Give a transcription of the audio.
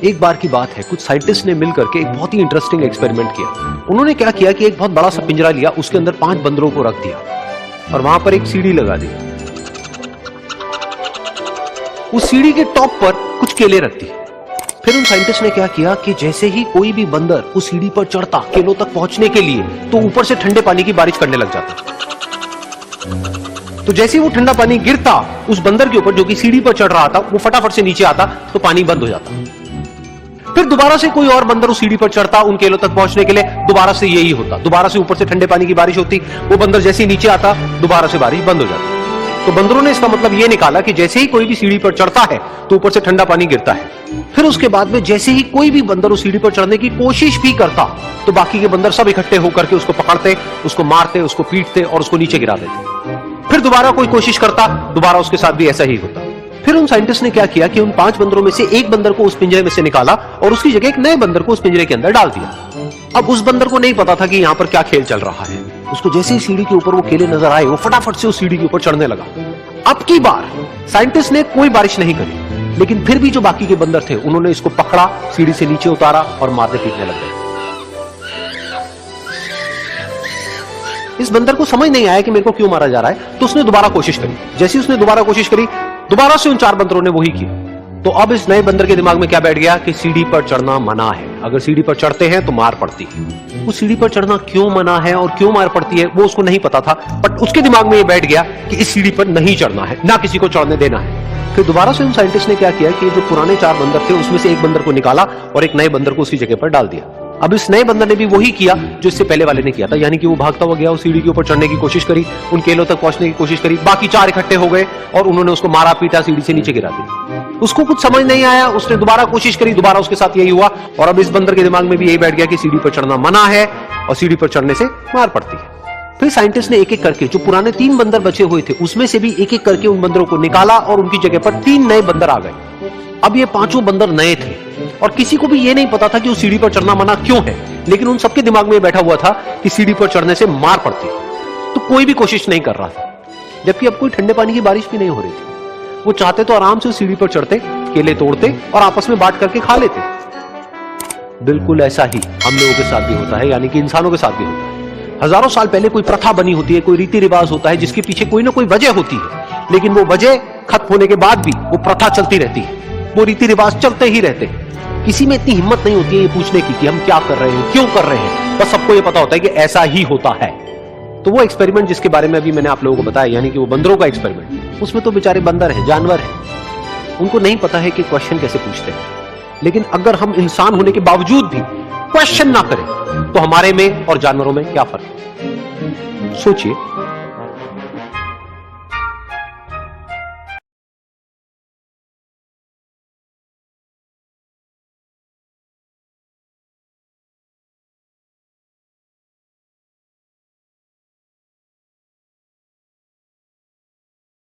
एक बार की बात है, कुछ साइंटिस्ट ने मिलकर के एक बहुत ही इंटरेस्टिंग एक्सपेरिमेंट किया। उन्होंने क्या किया कि एक बहुत बड़ा सा पिंजरा लिया, उसके अंदर 5 बंदरों को रख दिया और वहां पर एक सीढ़ी लगा दी। उस सीढ़ी के टॉप पर कुछ केले रख दिए। फिर उन साइंटिस्ट ने क्या किया कि जैसे ही कोई भी बंदर उस सीढ़ी पर चढ़ता केलों तक पहुंचने के लिए, तो ऊपर से ठंडे पानी की बारिश करने लग जाता। तो जैसे ही वो ठंडा पानी गिरता उस बंदर के ऊपर जो कि सीढ़ी पर चढ़ रहा था, वो फटाफट से नीचे आता तो पानी बंद हो जाता। फिर दोबारा से कोई और बंदर उस सीढ़ी पर चढ़ता उन केलों तक पहुंचने के लिए, दोबारा से यही होता। दोबारा से ऊपर से ठंडे पानी की बारिश होती, वो बंदर जैसे ही नीचे आता दोबारा से बारिश बंद हो जाती। तो बंदरों ने इसका मतलब यह निकाला कि जैसे ही कोई भी सीढ़ी पर चढ़ता है तो ऊपर से ठंडा पानी गिरता है। फिर उसके बाद में जैसे ही कोई भी बंदर उस सीढ़ी पर चढ़ने की कोशिश भी करता तो बाकी के बंदर सब इकट्ठे होकर के उसको पकड़ते, उसको मारते, उसको पीटते और उसको नीचे गिरा देते। फिर दोबारा कोई कोशिश करता, दोबारा उसके साथ भी ऐसा ही होता। फिर उन साइंटिस्ट ने क्या किया कि उन 5 बंदरों में से एक बंदर को उस पिंजरे में से निकाला और उसकी जगह एक नए बंदर को उस पिंजरे के अंदर डाल दिया। अब उस बंदर को नहीं पता था कि यहां पर क्या खेल चल रहा है। उसको जैसे ही सीढ़ी के ऊपर वो केले नजर आए, वो फटाफट से उस सीढ़ी के ऊपर चढ़ने लगा। अब की बार साइंटिस्ट ने कोई बारिश नहीं करी, लेकिन फिर भी जो बाकी के बंदर थे उन्होंने इसको पकड़ा, सीढ़ी से नीचे उतारा और मारने पीटने लग गए। इस बंदर को समझ नहीं आया कि मेरे को क्यों मारा जा रहा है, तो उसने दोबारा कोशिश करी। जैसे उसने दोबारा कोशिश करी, दोबारा से उन 4 बंदरों ने वही किया। तो अब इस नए बंदर के दिमाग में क्या बैठ गया कि सीढ़ी पर चढ़ना मना है, अगर सीढ़ी पर चढ़ते हैं तो मार पड़ती है। वो सीढ़ी पर चढ़ना क्यों मना है और क्यों मार पड़ती है वो उसको नहीं पता था, बट उसके दिमाग में ये बैठ गया कि इस सीढ़ी पर नहीं चढ़ना है, ना किसी को चढ़ने देना है। फिर दोबारा से उन साइंटिस्ट ने क्या किया कि जो पुराने 4 बंदर थे उसमें से एक बंदर को निकाला और एक नए बंदर को उसी जगह पर डाल दिया। अब इस नए बंदर ने भी वही किया जो इससे पहले वाले ने किया था, यानी कि वो भागता हुआ गया, उस सीढ़ी के ऊपर चढ़ने की कोशिश करी, उन केलों तक पहुंचने की कोशिश करी। बाकी 4 इकट्ठे हो गए और उन्होंने उसको मारा पीटा, सीढ़ी से नीचे गिरा दिया। उसको कुछ समझ नहीं आया, उसने दोबारा कोशिश करी, दोबारा उसके साथ यही हुआ। और अब इस बंदर के दिमाग में भी यही बैठ गया कि सीढ़ी पर चढ़ना मना है और सीढ़ी पर चढ़ने से मार पड़ती है। फिर साइंटिस्ट ने एक एक करके जो पुराने 3 बंदर बचे हुए थे उसमें से भी एक एक करके उन बंदरों को निकाला और उनकी जगह पर 3 नए बंदर आ गए। अब ये 5 बंदर नए थे और किसी को भी ये नहीं पता था कि उस सीढ़ी पर चढ़ना मना क्यों है, लेकिन उन सबके दिमाग में बैठा हुआ था कि सीढ़ी पर चढ़ने से मार पड़ती है। तो कोई भी कोशिश नहीं कर रहा था, जबकि अब कोई ठंडे पानी की बारिश भी नहीं हो रही थी। वो चाहते तो आराम से उस सीढ़ी पर चढ़ते, केले तोड़ते और आपस में बांट करके खा लेते। बिल्कुल ऐसा ही हम लोगों के साथ भी होता है, यानी कि इंसानों के साथ भी होता है। हजारों साल पहले कोई प्रथा बनी होती है, कोई रीति रिवाज होता है जिसके पीछे कोई ना कोई वजह होती है, लेकिन वो वजह खत्म होने के बाद भी वो प्रथा चलती रहती है, वो रीति रिवाज चलते ही रहते हैं। किसी में इतनी हिम्मत नहीं होती है ये पूछने की कि हम क्या कर रहे हैं, क्यों कर रहे हैं, बस सबको ये पता होता है कि ऐसा ही होता है। तो वो एक्सपेरिमेंट जिसके बारे में अभी मैंने आप लोगों को बताया, यानी कि वो बंदरों का एक्सपेरिमेंट, उसमें तो बेचारे बंदर हैं, जानवर हैं, उनको नहीं पता है कि क्वेश्चन कैसे पूछते हैं। लेकिन अगर हम इंसान होने के बावजूद भी क्वेश्चन ना करें तो हमारे में और जानवरों में क्या फर्क है? सोचिए।